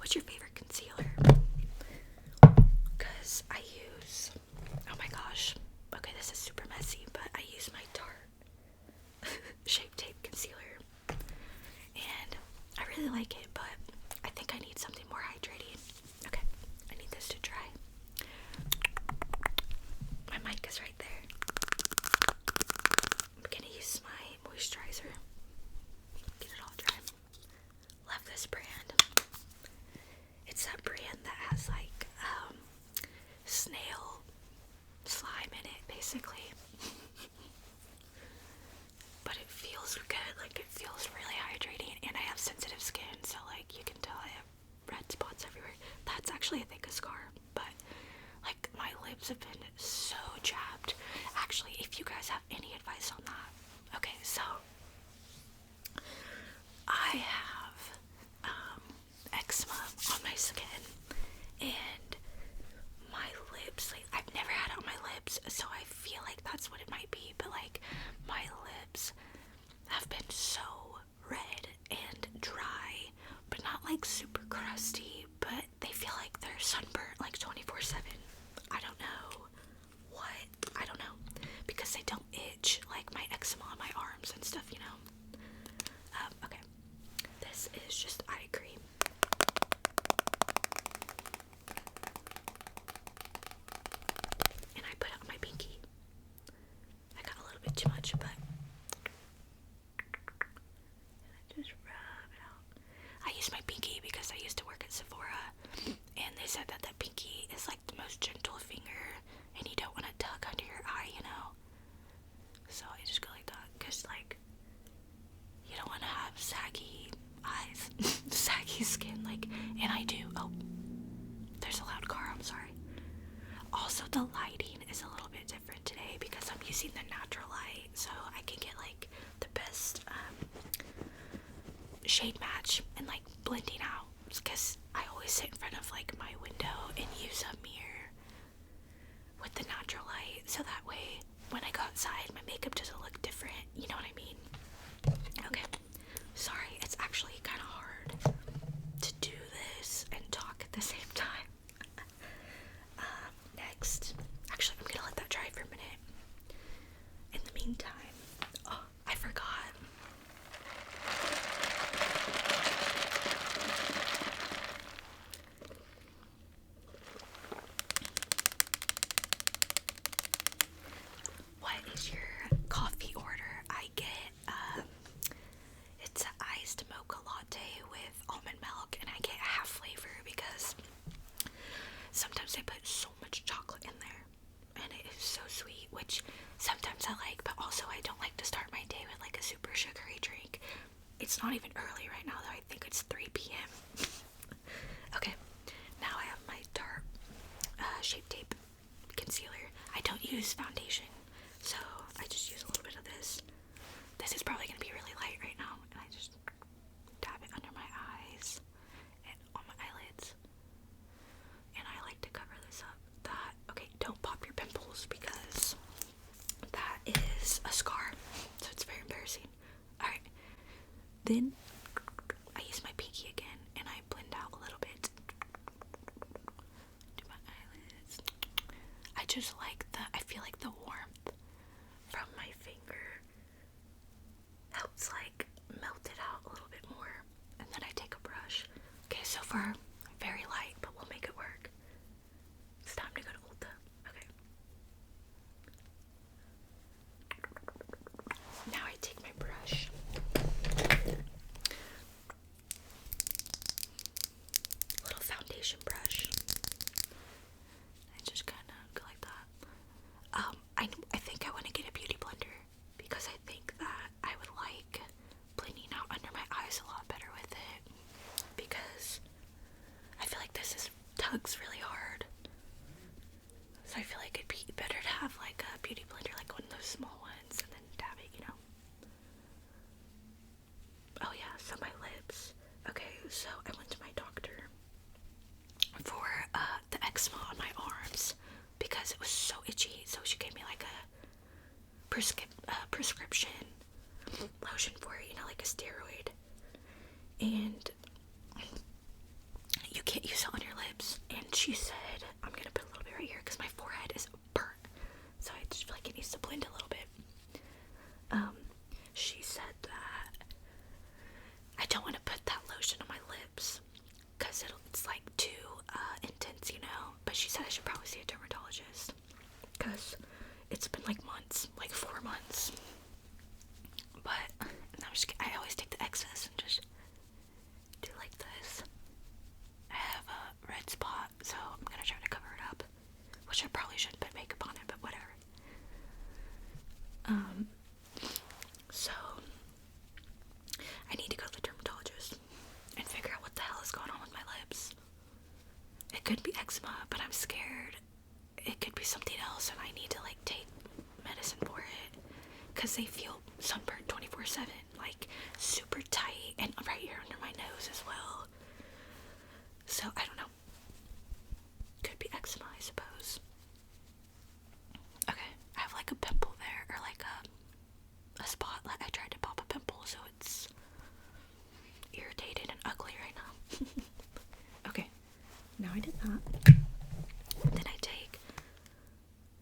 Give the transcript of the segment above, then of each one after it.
What's your favorite concealer? Because I use, oh my gosh, okay, this is super messy, but I use my Tarte Shape Tape Concealer, and I really like it, but I think I need something more hydrating. Okay, I need this to dry. My mic is right there. I'm gonna use my moisturizer. Get it all dry. Love this brand. It's that brand that has like snail slime in it, basically. But it feels good. Like, it feels really hydrating, and I have sensitive skin, so like you can tell I have red spots everywhere. That's actually, I think, a scar, but like my lips have been so chapped. Actually, if you guys have any advice on that. Okay, so I have eczema on my skin, and my lips, like, I've never had it on my lips, so I feel like that's what it might be, but like my lips have been so red and dry, but not like super crusty, but they feel like they're sunburnt like 24/7. I don't know what, I don't know, because they don't itch like my eczema on my arms and stuff, you know. Okay, this is just eye cream. And I put it on my pinky. I got a little bit too much, but just rub it out. I use my pinky because I used to work at Sephora, and they said that the pinky is like the most gentle finger, and you don't want to tug under your eye, you know. So I just go like that, because like you don't want to have saggy eyes, saggy skin, like, and I do. Oh, there's a loud car, I'm sorry. Also, the lighting is a little bit different today because I'm using the natural light, so I can get like the best shade match and like blending out, because I always sit in front of like my window and use a mirror with the natural light, so that way when I go outside my makeup doesn't look different, you know what I mean? Okay, sorry, it's actually kind of hard to do this and talk at the same time. Next, actually I'm gonna let that dry for a minute. In the meantime, oh, I forgot. What is your coffee order? I get, it's an iced mocha latte with almond milk, and I get half flavor because sometimes they put so much chocolate in there, and it is so sweet, which sometimes I like, but also I don't like to start my day with like a super sugary drink. It's not even early right now, though. I think it's 3 p.m. Okay, now I have my Tarte Shape Tape Concealer. I don't use foundation, so I just use a little bit of this. This is probably going to be really light right now, and I just dab it under my eyes and on my eyelids. And I like to cover this up. Okay, don't pop your pimples because that is a scar, so it's very embarrassing. Alright, then I use my pinky again and I blend out a little bit. Do my eyelids. I just like I feel like the warmth from my finger helps like melt it out a little bit more. And then I take a brush. Okay, so far, very light, but we'll make it work. It's time to go to Ulta. Okay. Now I take my brush. Little foundation brush. I just kind of go like that. I think I want to get a beauty blender because I think that I would like blending out under my eyes a lot better with it, because I feel like this tugs really hard. So I feel like it'd be better to have like a beauty blender, like one of those small ones, and then dab it, you know. Oh yeah, so my lips. Okay, so I went to my doctor for the eczema on my arms because it was so itchy. So she gave me like a prescription lotion for it, you know, like a steroid. And you could be eczema, but I'm scared it could be something else and I need to like take medicine for it because they feel sunburned 24/7, like super tight and right here under my nose as well. So I don't know. Could be eczema, I suppose. Okay, I have like a pimple there, or like a spot. Like I tried to pop a pimple, so it's irritated and ugly right now. Okay, now I did that. Then I take.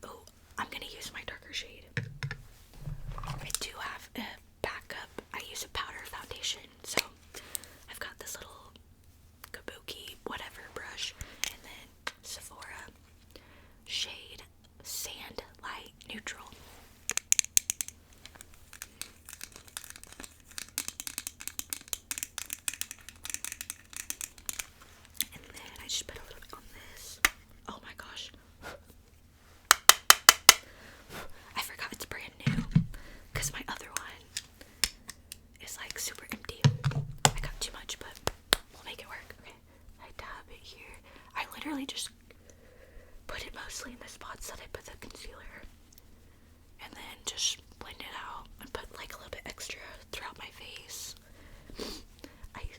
Oh, I'm gonna use my darker shade. I do have a backup. I use a powder foundation, so I've got this little kabuki whatever brush, and then Sephora shade Sand Light Neutral. And then I just put a little bit on this. Oh my gosh. I forgot it's brand new because my other one is like super empty. I got too much, but we'll make it work. Okay. I dab it here. I literally just put it mostly in the spots that I put the concealer, and then just blend it out and put like a little bit extra throughout my face.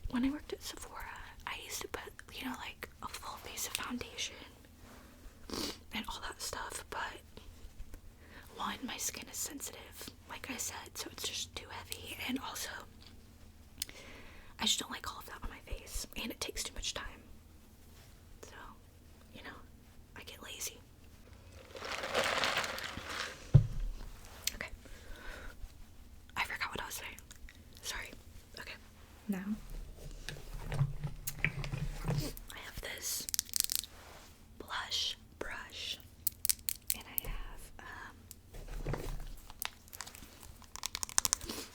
When I worked at Sephora, I used to put, you know, like a full face of foundation and all that stuff, but one, my skin is sensitive, like I said, so it's just too heavy, and also I just don't like all of that on my face, and it takes too much time. So, you know, I get lazy. Okay. I forgot what I was saying. Sorry. Okay. Now, I have this blush brush, and I have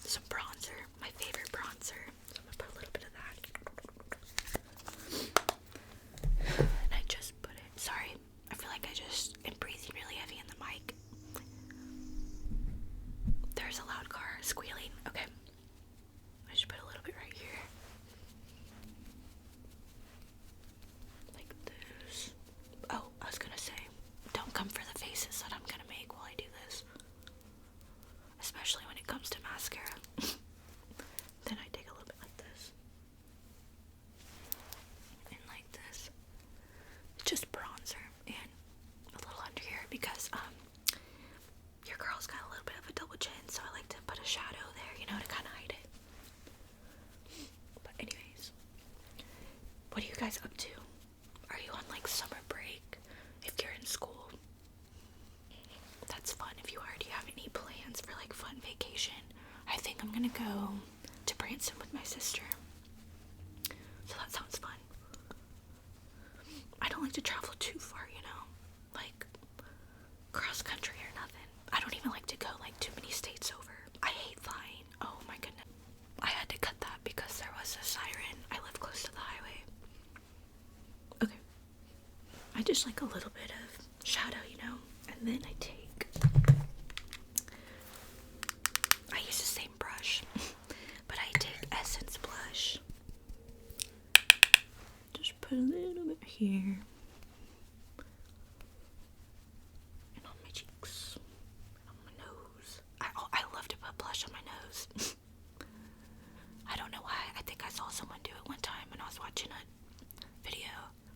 some bronzer, my favorite bronzer. So I'm gonna put a little bit of that. And I just put it. Sorry, I feel like I just am breathing really heavy in the mic. There's a loud car squealing. Okay. I just put a little bit right here. Like this. Oh, I was gonna say, don't come for the faces that I'm gonna make while I do this. Especially when it comes to mascara. Then I take a little bit like this. And like this. Just bronzer and a little under here because your girl's got a little bit of a double chin, so I like to put a shadow there, you know, to kind of hide it. But anyways, what are you guys up to? Are you on like summer break? If you're in school, that's fun. If you are, do you have any plans for like fun vacation? I think I'm gonna go to Branson with my sister, so that sounds fun. I don't like to travel too far, you know, like cross country or nothing. I don't even like to go like too many states over. I hate flying. Oh my goodness. I had to cut that because there was a siren. I live close to the highway. Okay. I just like a little bit of shadow, you know, and then I use the same brush, but I take Essence blush. Just put a little bit here. And on my cheeks. On my nose. I love to put blush on my nose. I don't know why. I think I saw someone do it one time when I was watching a video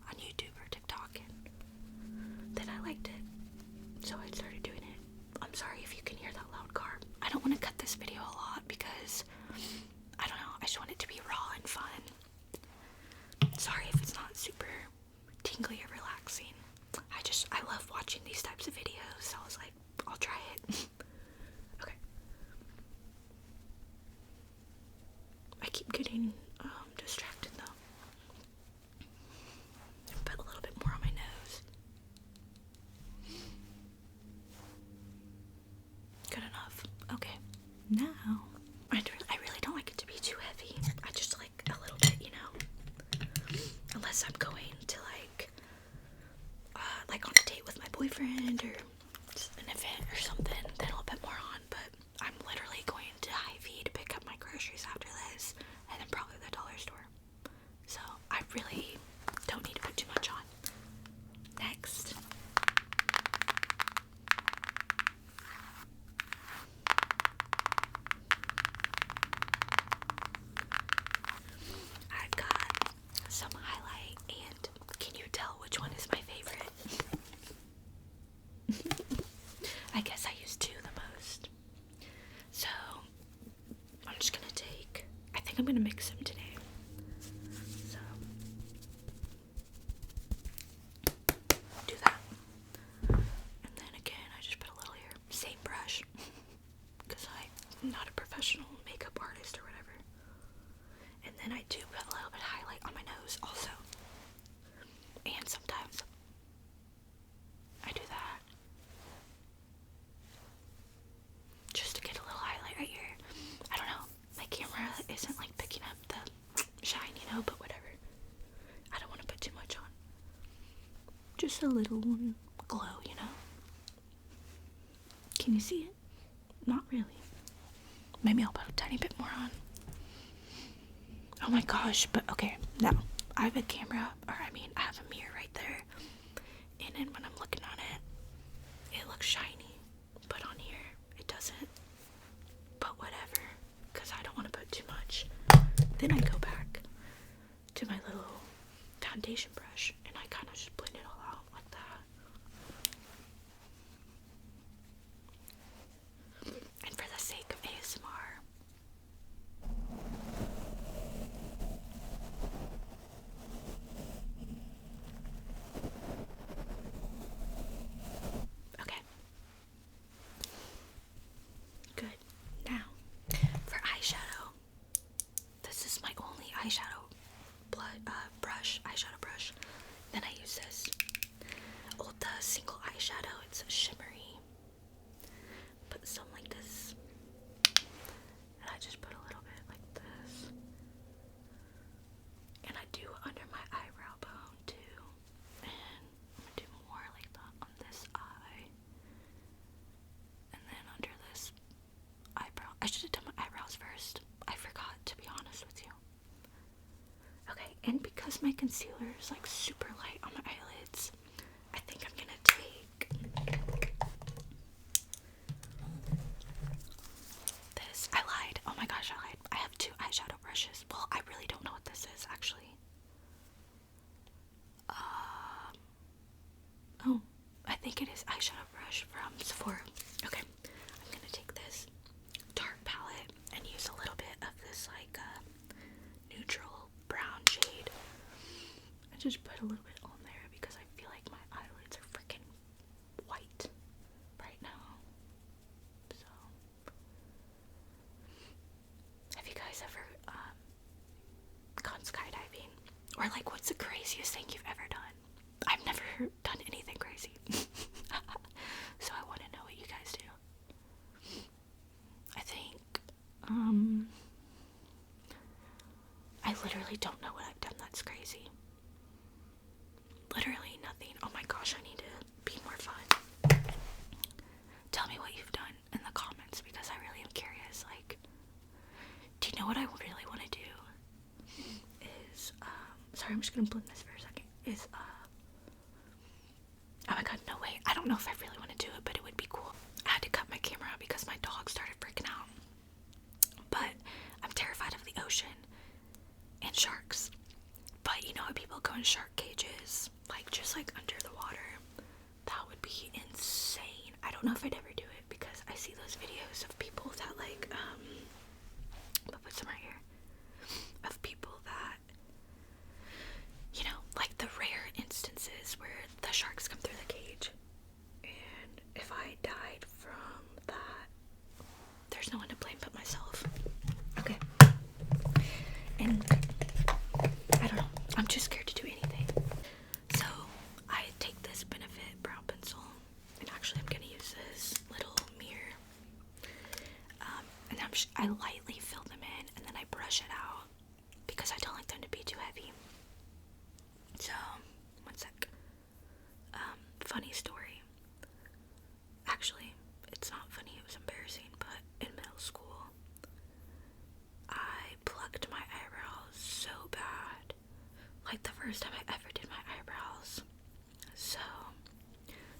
on YouTube or TikTok, and then I liked it. So I started doing it. I'm sorry if you can hear that loud car. I don't want to cut this video a lot because, I don't know, I just want it to be raw and fun. Sorry if it's not super tingly or relaxing. I love watching these types of videos, so I was like, I'll try it. Okay. I keep getting distracted though. Put a little bit more on my nose. Good enough. Okay. Now, I really don't like it to be too heavy. I just like a little bit, you know. Unless I'm going to like on a date with my boyfriend or just an event or something, then I'll put more on. But I'm literally going to Hiii to pick up my groceries after this, and then probably the dollar store. So I really don't need to put too much on. just a little glow, you know? Can you see it? Not really. Maybe I'll put a tiny bit more on. Oh my gosh, but okay, now I have a camera, or I mean, I have a mirror right there, and then when I'm looking on it, it looks shiny, but on here, it doesn't. But whatever, because I don't want to put too much. Then I go back to my little foundation brush, and I kind of just blend it all out like that. And for the sake of ASMR, okay, good. Now, for eyeshadow, this is my only eyeshadow eyeshadow brush. Then I use this Ulta single eyeshadow. It's shimmery. Put some like this, and I just put a little bit like this, and I do under my eyebrow bone too, and I'm gonna do more like that on this eye, and then under this eyebrow. I should have done my eyebrows first. I forgot, to be honest with you. Okay, and because my concealer is like super light on my eyelids, I think I'm gonna take this. I lied. Oh my gosh, I lied. I have two eyeshadow brushes. Well, I really don't know what this is actually. Oh, I think it is eyeshadow brush from Sephora. Okay, I'm gonna take this dark palette and use a little bit of this like neutral brown shade. I just put a little bit on there because I feel like my eyelids are freaking white right now. So, have you guys ever gone skydiving? Or like, what's the craziest thing you've ever done? I've never done anything crazy. So I want to know what you guys do. I think, I literally don't know what I've done that's crazy. Literally nothing. Oh my gosh, I need to be more fun. Tell me what you've done in the comments, because I really am curious. Like, do you know what I really want to do? Is, sorry, I'm just gonna blend this for a second. Is, oh my god, no way. I don't know if I really want to do it, but it would be cool. I had to cut my camera out because my dog started freaking out. But I'm terrified of the ocean and sharks. But you know how people go in shark cages, like just like under the water? That would be insane. I don't know if I'd ever do it because I see those videos of people that like, I'll put some right here, of people that, you know, like the rare instances where the sharks come through the cage. And if I died from that, there's no one to blame but myself. Okay. And I don't know. I'm too scared to do anything. So I take this Benefit brow pencil, and actually I'm gonna use this little mirror. And I lightly fill them in, and then I brush it out because I don't like them to be too heavy. So, one sec. Funny story. Actually, it's not funny, it was embarrassing, but in middle school, I plucked my eyebrows so bad. Like the first time I ever did my eyebrows. So,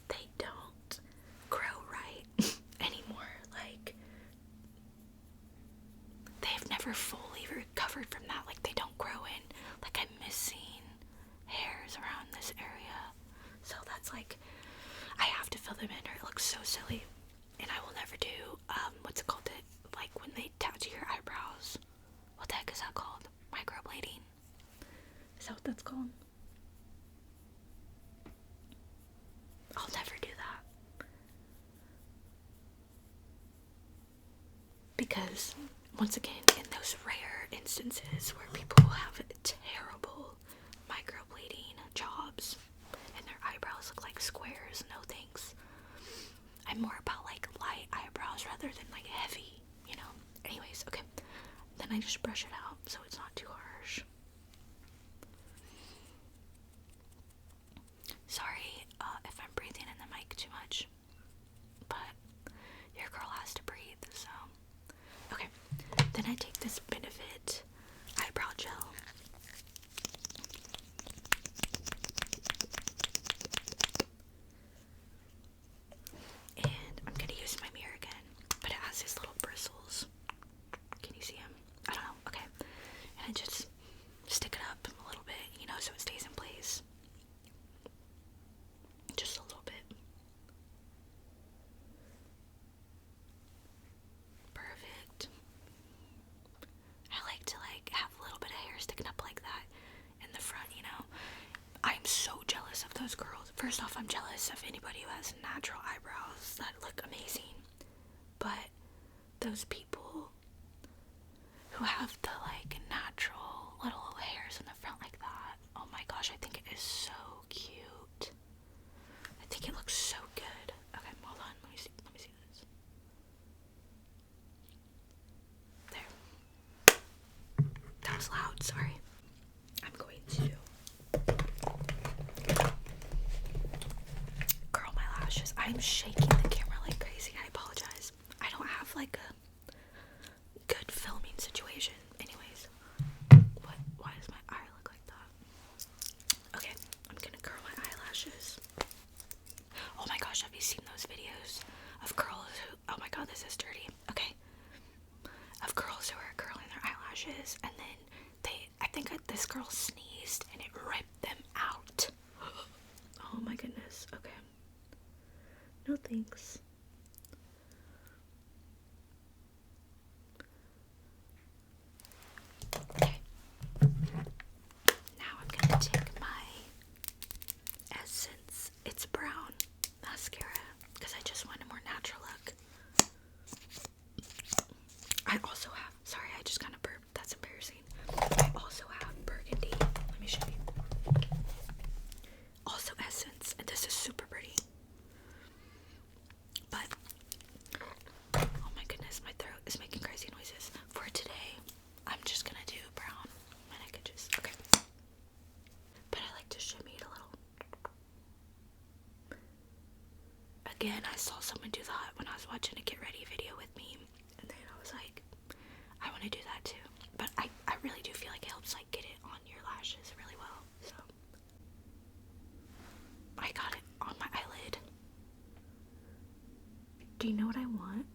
they don't grow right anymore. Like, they've never fully recovered from that. Like, they don't grow in. Like, I'm missing hairs around this area. So that's like, I have to fill them in or it looks so silly. And I will never do, what's it called? Like when they tattoo your eyebrows. What the heck is that called? Microblading. Is that what that's called? I'll never do that. Because, once again, in those rare instances where people have terrible microblading jobs and their eyebrows look like squares, no thanks. I'm more about like light eyebrows rather than like heavy, you know. Anyways, okay. Then I just brush it out so it's not too harsh. Sorry, First off, I'm jealous of anybody who has natural eyebrows that look amazing. But those people who have the like natural little hairs in the front like that, oh my gosh, I think it is so cute. I think it looks so good. Okay, hold on, let me see this. There. That was loud, sorry. I'm going to curl my lashes. I'm shaking the camera like crazy. I apologize. I don't have like a good filming situation. Anyways, why does my eye look like that? Okay, I'm gonna curl my eyelashes. Oh my gosh, have you seen those videos of girls who, oh my god, this is dirty. Okay, of girls who are curling their eyelashes and then I think this girl sneezed and it ripped them out. Oh my goodness. Okay, no thanks. Okay, now I'm gonna take my Essence It's Brown mascara because I just want a more natural look. I also have, sorry, I just kind of burped, that's embarrassing. I also have Burgundy. Let me show you. Also Essence, and this is super pretty. But, oh my goodness, my throat is making crazy noises. For today, I'm just gonna do brown. And I could just, okay. But I like to shimmy it a little. Again, I saw someone do that when I was watching a get ready video with me. And then I was like, I want to do that too. But I really do feel like it helps like get it on your lashes really well. So I got it on my eyelid. Do you know what I want?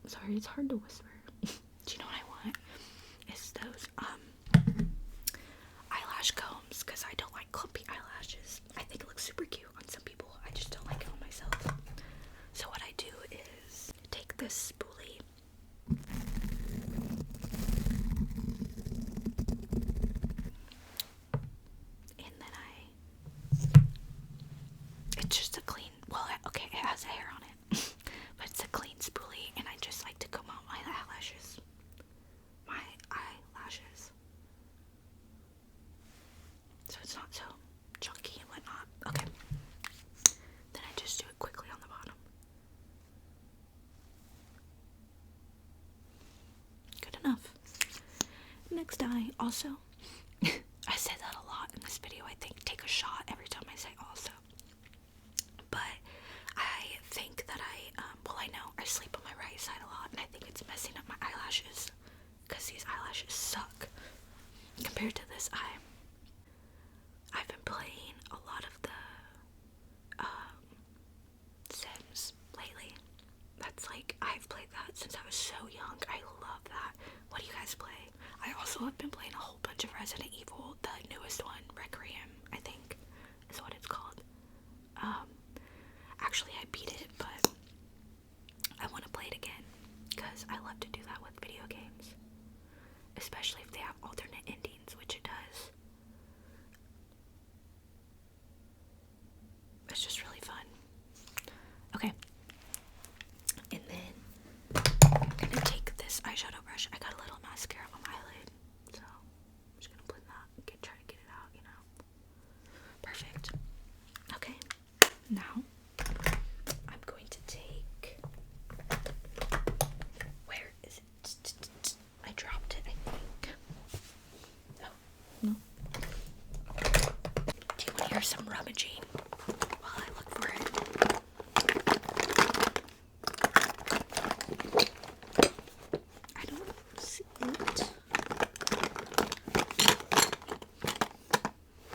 Sorry, it's hard to whisper. Do you know what I want? It's those eyelash combs, because I don't like clumpy eyelashes. I think it looks super cute on some people. I just don't like it on myself. So what I do is take this spoolie and then it's just a clean, well, okay, it has hair on it, but it's a clean spoolie, and I just like to comb out my eyelashes. So it's not so chunky and whatnot. Okay. Then I just do it quickly on the bottom. Good enough. Next eye, also. I said that a lot in this video, I think. Take a shot every time I say also. But I think that I know I sleep on my right side a lot, and I think it's messing up my eyelashes, because these eyelashes suck compared to this eye. I've been playing a lot of the Sims lately. That's like, I've played that since I was so young. I love that. What do you guys play? I also have been playing a whole bunch of Resident Evil, the newest one, Requiem, I think is what it's called. Actually I beat it, but I want to play it again because I love to do that with video games, especially if they have alternate endings, which it does. It's just really fun. Okay. And then I'm gonna take this eyeshadow brush. I got a little mascara on my eyelid, so I'm just gonna blend that and try to get it out, you know. Perfect. Okay. Now I'm going to take, where is it? I dropped it, I think. Oh, no. Do you want to hear some rummaging while I look for it? I don't see it.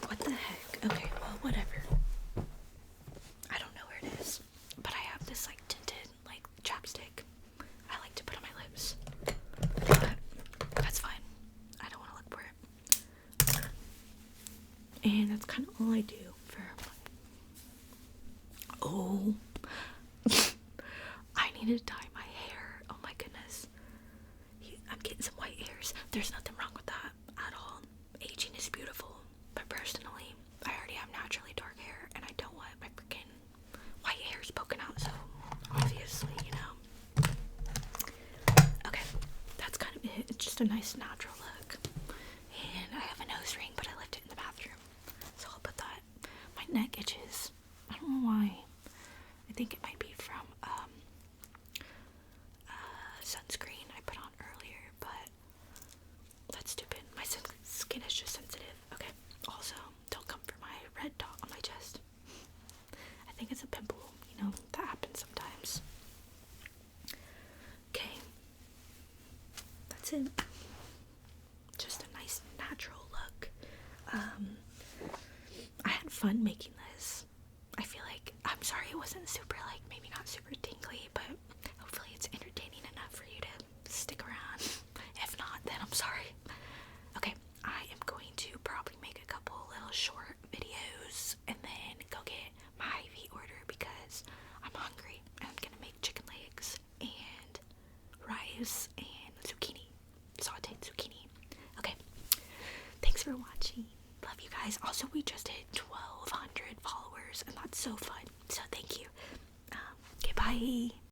What the heck? Okay, well, whatever. I don't know where it is, but I have this like tinted like chapstick I like to put on my lips, but that's fine. I don't want to look for it. And that's kind of all I do for, oh, I need to dye my hair. Oh my goodness. I'm getting some white hairs. There's nothing wrong with that at all. Aging is beautiful. But personally, I already have naturally dark hair a nice natural look. And I have a nose ring, but I left it in the bathroom. So I'll put that. My neck itches. I don't know why. I think it might be from sunscreen I put on earlier, but that's stupid. My skin is just sensitive. Okay. Also, don't come for my red dot on my chest. I think it's a pimple. You know, that happens sometimes. Okay. That's it. Just a nice natural look. I had fun making this. I feel like, I'm sorry it wasn't super, like, maybe not super tingly, but hopefully it's entertaining enough for you to stick around. If not, then I'm sorry. Okay, I am going to probably make a couple little short videos and then go get my Hiii order because I'm hungry and I'm gonna make chicken legs and rice and zucchini, sauteed zucchini. Okay, thanks for watching. Love you guys. Also, we just hit 1,200 followers and that's so fun. So thank you. Okay, bye.